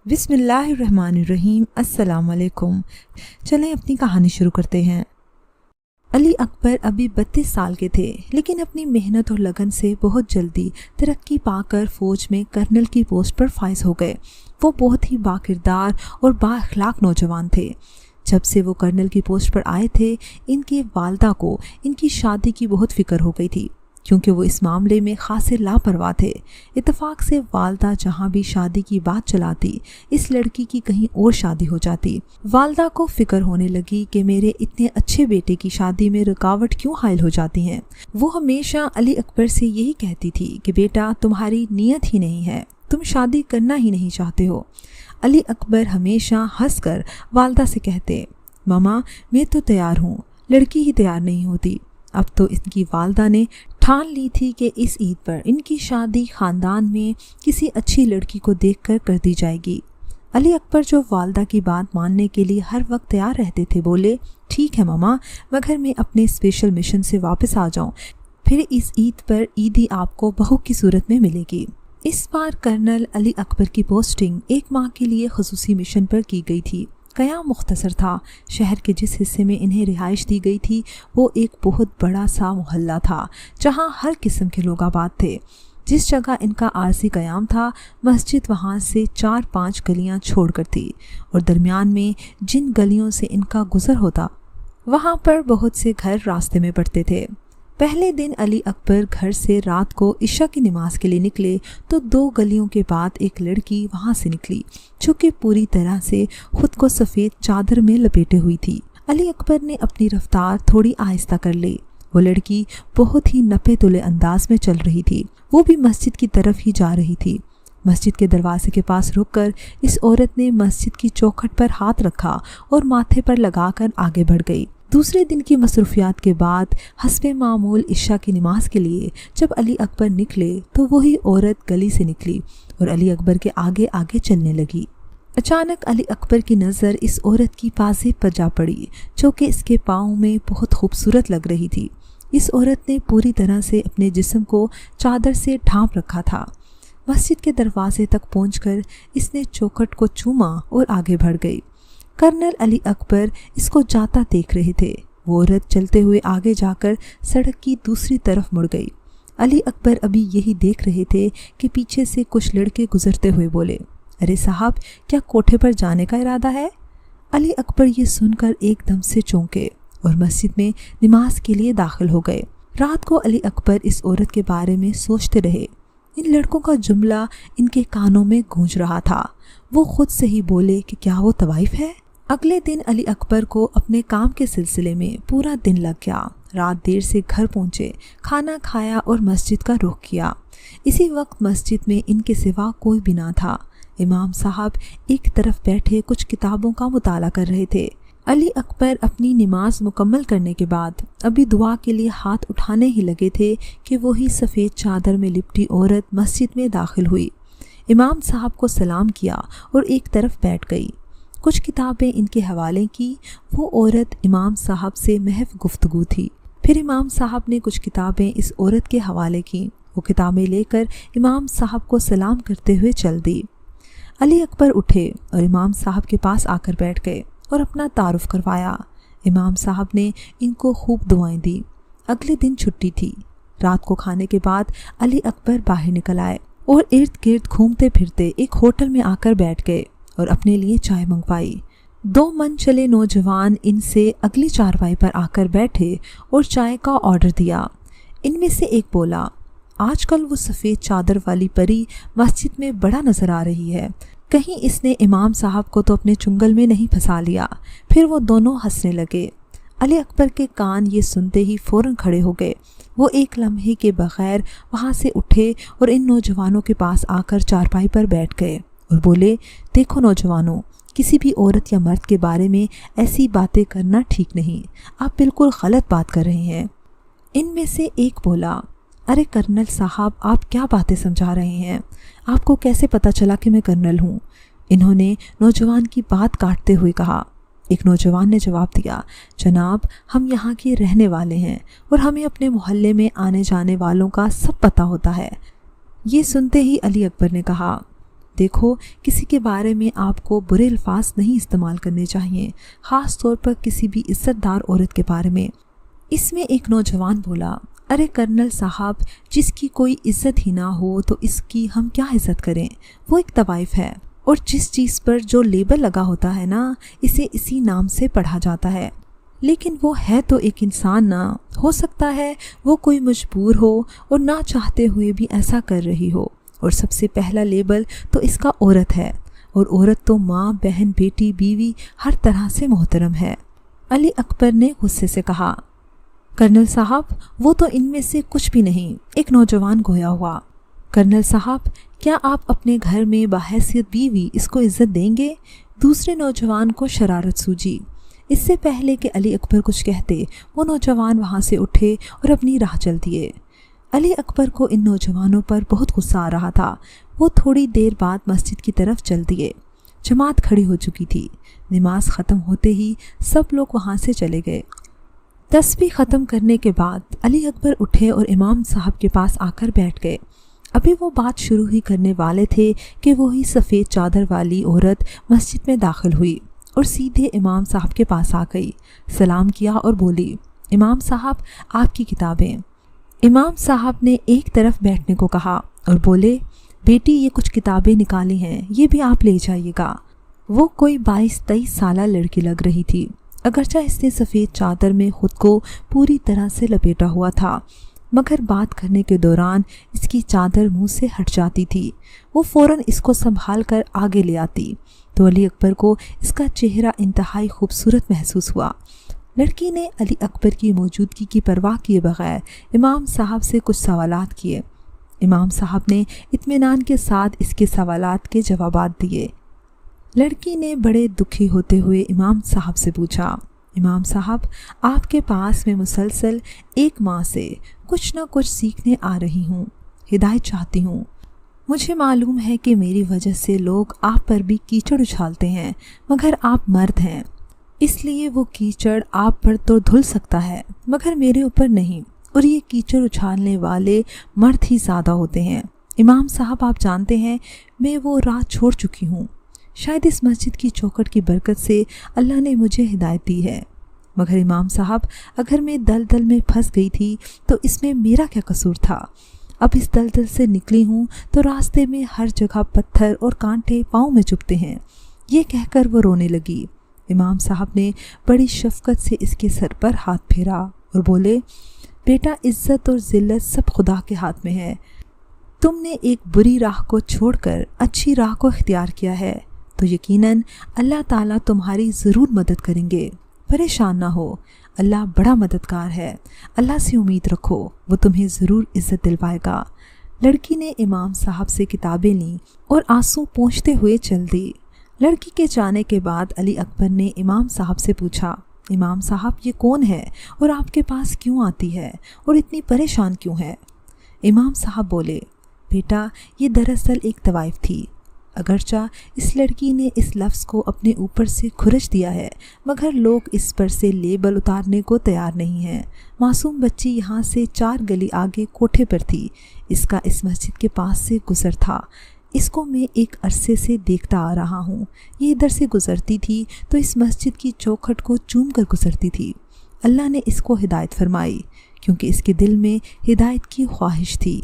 بسم اللہ الرحمن الرحیم۔ السلام علیکم۔ چلیں اپنی کہانی شروع کرتے ہیں۔ علی اکبر ابھی 32 سال کے تھے، لیکن اپنی محنت اور لگن سے بہت جلدی ترقی پا کر فوج میں کرنل کی پوسٹ پر فائز ہو گئے۔ وہ بہت ہی باکردار اور با اخلاق نوجوان تھے۔ جب سے وہ کرنل کی پوسٹ پر آئے تھے، ان کے والدہ کو ان کی شادی کی بہت فکر ہو گئی تھی، کیونکہ وہ اس معاملے میں خاصے لاپرواہ تھے۔ اتفاق سے والدہ جہاں بھی شادی کی بات چلاتی، اس لڑکی کی کہیں اور شادی ہو جاتی۔ والدہ کو فکر ہونے لگی کہ میرے اتنے اچھے بیٹے کی شادی میں رکاوٹ کیوں حائل ہو جاتی ہیں۔ وہ ہمیشہ علی اکبر سے یہی کہتی تھی کہ بیٹا، تمہاری نیت ہی نہیں ہے، تم شادی کرنا ہی نہیں چاہتے ہو۔ علی اکبر ہمیشہ ہنس کر والدہ سے کہتے، ماما میں تو تیار ہوں، لڑکی ہی تیار نہیں ہوتی۔ اب تو ان کی والدہ نے ٹھان لی تھی کہ اس عید پر ان کی شادی خاندان میں کسی اچھی لڑکی کو دیکھ کر دی جائے گی۔ علی اکبر جو والدہ کی بات ماننے کے لیے ہر وقت تیار رہتے تھے، بولے، ٹھیک ہے ماما، مگر میں اپنے اسپیشل مشن سے واپس آ جاؤں، پھر اس عید پر عیدی آپ کو بہو کی صورت میں ملے گی۔ اس بار کرنل علی اکبر کی پوسٹنگ 1 ماہ کے لیے خصوصی مشن پر کی گئی تھی۔ قیام مختصر تھا۔ شہر کے جس حصے میں انہیں رہائش دی گئی تھی وہ ایک بہت بڑا سا محلہ تھا، جہاں ہر قسم کے لوگ آباد تھے۔ جس جگہ ان کا عارضی قیام تھا، مسجد وہاں سے 4-5 گلیاں چھوڑ کر تھی، اور درمیان میں جن گلیوں سے ان کا گزر ہوتا وہاں پر بہت سے گھر راستے میں پڑتے تھے۔ پہلے دن علی اکبر گھر سے رات کو عشاء کی نماز کے لیے نکلے تو 2 گلیوں کے بعد ایک لڑکی وہاں سے نکلی، جو کہ پوری طرح سے خود کو سفید چادر میں لپیٹے ہوئی تھی۔ علی اکبر نے اپنی رفتار تھوڑی آہستہ کر لی۔ وہ لڑکی بہت ہی نپے تلے انداز میں چل رہی تھی، وہ بھی مسجد کی طرف ہی جا رہی تھی۔ مسجد کے دروازے کے پاس رک کر اس عورت نے مسجد کی چوکھٹ پر ہاتھ رکھا اور ماتھے پر لگا کر آگے بڑھ گئی۔ دوسرے دن کی مصروفیات کے بعد حسب معمول عشاء کی نماز کے لیے جب علی اکبر نکلے تو وہی عورت گلی سے نکلی اور علی اکبر کے آگے آگے چلنے لگی۔ اچانک علی اکبر کی نظر اس عورت کی پازیب پر جا پڑی، جو کہ اس کے پاؤں میں بہت خوبصورت لگ رہی تھی۔ اس عورت نے پوری طرح سے اپنے جسم کو چادر سے ڈھانپ رکھا تھا۔ مسجد کے دروازے تک پہنچ کر اس نے چوکھٹ کو چوما اور آگے بڑھ گئی۔ کرنل علی اکبر اس کو جاتا دیکھ رہے تھے۔ وہ عورت چلتے ہوئے آگے جا کر سڑک کی دوسری طرف مڑ گئی۔ علی اکبر ابھی یہی دیکھ رہے تھے کہ پیچھے سے کچھ لڑکے گزرتے ہوئے بولے، ارے صاحب، کیا کوٹھے پر جانے کا ارادہ ہے؟ علی اکبر یہ سن کر ایک دم سے چونکے اور مسجد میں نماز کے لیے داخل ہو گئے۔ رات کو علی اکبر اس عورت کے بارے میں سوچتے رہے۔ ان لڑکوں کا جملہ ان کے کانوں میں گونج رہا تھا۔ وہ خود سے ہی بولے کہ کیا وہ طوائف ہے؟ اگلے دن علی اکبر کو اپنے کام کے سلسلے میں پورا دن لگ گیا۔ رات دیر سے گھر پہنچے، کھانا کھایا اور مسجد کا رخ کیا۔ اسی وقت مسجد میں ان کے سوا کوئی بھی نہ تھا۔ امام صاحب ایک طرف بیٹھے کچھ کتابوں کا مطالعہ کر رہے تھے۔ علی اکبر اپنی نماز مکمل کرنے کے بعد ابھی دعا کے لیے ہاتھ اٹھانے ہی لگے تھے کہ وہی سفید چادر میں لپٹی عورت مسجد میں داخل ہوئی۔ امام صاحب کو سلام کیا اور ایک طرف بیٹھ گئی۔ کچھ کتابیں ان کے حوالے کی۔ وہ عورت امام صاحب سے محض گفتگو تھی۔ پھر امام صاحب نے کچھ کتابیں اس عورت کے حوالے کی۔ وہ کتابیں لے کر امام صاحب کو سلام کرتے ہوئے چل دی۔ علی اکبر اٹھے اور امام صاحب کے پاس آ کر بیٹھ گئے اور اپنا تعارف کروایا۔ امام صاحب نے ان کو خوب دعائیں دی۔ اگلے دن چھٹی تھی۔ رات کو کھانے کے بعد علی اکبر باہر نکل آئے اور ارد گرد گھومتے پھرتے ایک ہوٹل میں آ کر بیٹھ گئے اور اپنے لیے چائے منگوائی۔ 2 من چلے نوجوان ان سے اگلی چارپائی پر آ کر بیٹھے اور چائے کا آرڈر دیا۔ ان میں سے ایک بولا، آج کل وہ سفید چادر والی پری مسجد میں بڑا نظر آ رہی ہے، کہیں اس نے امام صاحب کو تو اپنے چنگل میں نہیں پھنسا لیا۔ پھر وہ دونوں ہنسنے لگے۔ علی اکبر کے کان یہ سنتے ہی فوراً کھڑے ہو گئے۔ وہ ایک لمحے کے بغیر وہاں سے اٹھے اور ان نوجوانوں کے پاس آ کر چارپائی پر بیٹھ گئے اور بولے، دیکھو نوجوانوں، کسی بھی عورت یا مرد کے بارے میں ایسی باتیں کرنا ٹھیک نہیں، آپ بالکل غلط بات کر رہے ہیں۔ ان میں سے ایک بولا، ارے کرنل صاحب، آپ کیا باتیں سمجھا رہے ہیں؟ آپ کو کیسے پتہ چلا کہ میں کرنل ہوں؟ انہوں نے نوجوان کی بات کاٹتے ہوئے کہا۔ ایک نوجوان نے جواب دیا، جناب، ہم یہاں کے رہنے والے ہیں اور ہمیں اپنے محلے میں آنے جانے والوں کا سب پتہ ہوتا ہے۔ یہ سنتے ہی علی اکبر نے کہا، دیکھو، کسی کے بارے میں آپ کو برے الفاظ نہیں استعمال کرنے چاہیے، خاص طور پر کسی بھی عزت دار عورت کے بارے میں۔ اس میں ایک نوجوان بولا، ارے کرنل صاحب، جس کی کوئی عزت ہی نہ ہو تو اس کی ہم کیا عزت کریں؟ وہ ایک طوائف ہے، اور جس چیز پر جو لیبل لگا ہوتا ہے نا، اسے اسی نام سے پڑھا جاتا ہے۔ لیکن وہ ہے تو ایک انسان نہ، ہو سکتا ہے وہ کوئی مجبور ہو اور نہ چاہتے ہوئے بھی ایسا کر رہی ہو، اور سب سے پہلا لیبل تو اس کا عورت ہے، اور عورت تو ماں، بہن، بیٹی، بیوی، ہر طرح سے محترم ہے۔ علی اکبر نے غصے سے کہا، کرنل صاحب، وہ تو ان میں سے کچھ بھی نہیں۔ ایک نوجوان گویا ہوا، کرنل صاحب، کیا آپ اپنے گھر میں بحیثیت بیوی اس کو عزت دیں گے؟ دوسرے نوجوان کو شرارت سوجی۔ اس سے پہلے کہ علی اکبر کچھ کہتے، وہ نوجوان وہاں سے اٹھے اور اپنی راہ چل دیے۔ علی اکبر کو ان نوجوانوں پر بہت غصہ آ رہا تھا۔ وہ تھوڑی دیر بعد مسجد کی طرف چل دیے۔ جماعت کھڑی ہو چکی تھی۔ نماز ختم ہوتے ہی سب لوگ وہاں سے چلے گئے۔ تسبیح ختم کرنے کے بعد علی اکبر اٹھے اور امام صاحب کے پاس آ کر بیٹھ گئے۔ ابھی وہ بات شروع ہی کرنے والے تھے کہ وہی سفید چادر والی عورت مسجد میں داخل ہوئی اور سیدھے امام صاحب کے پاس آ گئی، سلام کیا اور بولی، امام صاحب، آپ کی کتابیں۔ امام صاحب نے ایک طرف بیٹھنے کو کہا اور بولے، بیٹی، یہ کچھ کتابیں نکالی ہیں، یہ بھی آپ لے جائیے گا۔ وہ کوئی 22-23 سالہ لڑکی لگ رہی تھی، اگرچہ اس نے سفید چادر میں خود کو پوری طرح سے لپیٹا ہوا تھا، مگر بات کرنے کے دوران اس کی چادر منہ سے ہٹ جاتی تھی۔ وہ فوراً اس کو سنبھال کر آگے لے آتی تو علی اکبر کو اس کا چہرہ انتہائی خوبصورت محسوس ہوا۔ لڑکی نے علی اکبر کی موجودگی کی پرواہ کیے بغیر امام صاحب سے کچھ سوالات کیے۔ امام صاحب نے اطمینان کے ساتھ اس کے سوالات کے جوابات دیے۔ لڑکی نے بڑے دکھی ہوتے ہوئے امام صاحب سے پوچھا، امام صاحب، آپ کے پاس میں مسلسل 1 ماہ سے کچھ نہ کچھ سیکھنے آ رہی ہوں، ہدایت چاہتی ہوں۔ مجھے معلوم ہے کہ میری وجہ سے لوگ آپ پر بھی کیچڑ اچھالتے ہیں، مگر آپ مرد ہیں، اس لیے وہ کیچڑ آپ پر تو دھل سکتا ہے مگر میرے اوپر نہیں، اور یہ کیچڑ اچھالنے والے مرد ہی زیادہ ہوتے ہیں۔ امام صاحب، آپ جانتے ہیں میں وہ راہ چھوڑ چکی ہوں، شاید اس مسجد کی چوکھٹ کی برکت سے اللہ نے مجھے ہدایت دی ہے، مگر امام صاحب، اگر میں دلدل میں پھنس گئی تھی تو اس میں میرا کیا قصور تھا؟ اب اس دلدل سے نکلی ہوں تو راستے میں ہر جگہ پتھر اور کانٹے پاؤں میں چبھتے ہیں۔ یہ کہہ کر وہ رونے لگی۔ امام صاحب نے بڑی شفقت سے اس کے سر پر ہاتھ پھیرا اور بولے، بیٹا، عزت اور ذلت سب خدا کے ہاتھ میں ہے۔ تم نے ایک بری راہ کو چھوڑ کر اچھی راہ کو اختیار کیا ہے تو یقیناً اللہ تعالیٰ تمہاری ضرور مدد کریں گے۔ پریشان نہ ہو، اللہ بڑا مددگار ہے، اللہ سے امید رکھو، وہ تمہیں ضرور عزت دلوائے گا۔ لڑکی نے امام صاحب سے کتابیں لیں اور آنسو پونچھتے ہوئے چل دی۔ لڑکی کے جانے کے بعد علی اکبر نے امام صاحب سے پوچھا، امام صاحب، یہ کون ہے اور آپ کے پاس کیوں آتی ہے اور اتنی پریشان کیوں ہے؟ امام صاحب بولے، بیٹا، یہ دراصل ایک طوائف تھی، اگرچہ اس لڑکی نے اس لفظ کو اپنے اوپر سے کھرچ دیا ہے مگر لوگ اس پر سے لیبل اتارنے کو تیار نہیں ہیں۔ معصوم بچی یہاں سے 4 گلی آگے کوٹھے پر تھی، اس کا اس مسجد کے پاس سے گزر تھا، اس کو میں ایک عرصے سے دیکھتا آ رہا ہوں، یہ ادھر سے گزرتی تھی تو اس مسجد کی چوکھٹ کو چوم کر گزرتی تھی۔ اللہ نے اس کو ہدایت فرمائی کیونکہ اس کے دل میں ہدایت کی خواہش تھی۔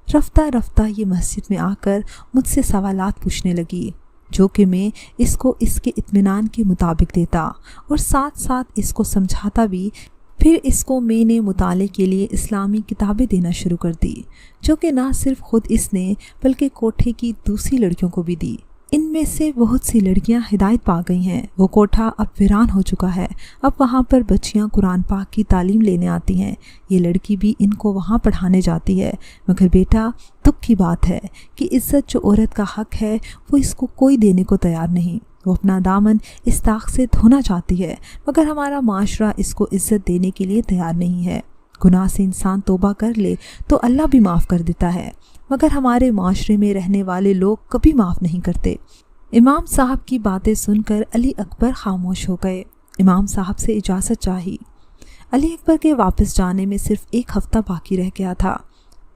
رفتہ رفتہ یہ مسجد میں آ کر مجھ سے سوالات پوچھنے لگی، جو کہ میں اس کو اس کے اطمینان کے مطابق دیتا اور ساتھ ساتھ اس کو سمجھاتا بھی۔ پھر اس کو میں نے مطالعے کے لیے اسلامی کتابیں دینا شروع کر دی، جو کہ نہ صرف خود اس نے بلکہ کوٹھے کی دوسری لڑکیوں کو بھی دی۔ ان میں سے بہت سی لڑکیاں ہدایت پا گئی ہیں۔ وہ کوٹھا اب ویران ہو چکا ہے، اب وہاں پر بچیاں قرآن پاک کی تعلیم لینے آتی ہیں، یہ لڑکی بھی ان کو وہاں پڑھانے جاتی ہے۔ مگر بیٹا، دکھ کی بات ہے کہ عزت جو عورت کا حق ہے وہ اس کو کوئی دینے کو تیار نہیں۔ وہ اپنا دامن اس داغ سے دھونا چاہتی ہے مگر ہمارا معاشرہ اس کو عزت دینے کے لیے تیار نہیں ہے۔ گناہ سے انسان توبہ کر لے تو اللہ بھی معاف کر دیتا ہے، مگر ہمارے معاشرے میں رہنے والے لوگ کبھی معاف نہیں کرتے۔ امام صاحب کی باتیں سن کر علی اکبر خاموش ہو گئے۔ امام صاحب سے اجازت چاہی۔ علی اکبر کے واپس جانے میں صرف 1 ہفتہ باقی رہ گیا تھا۔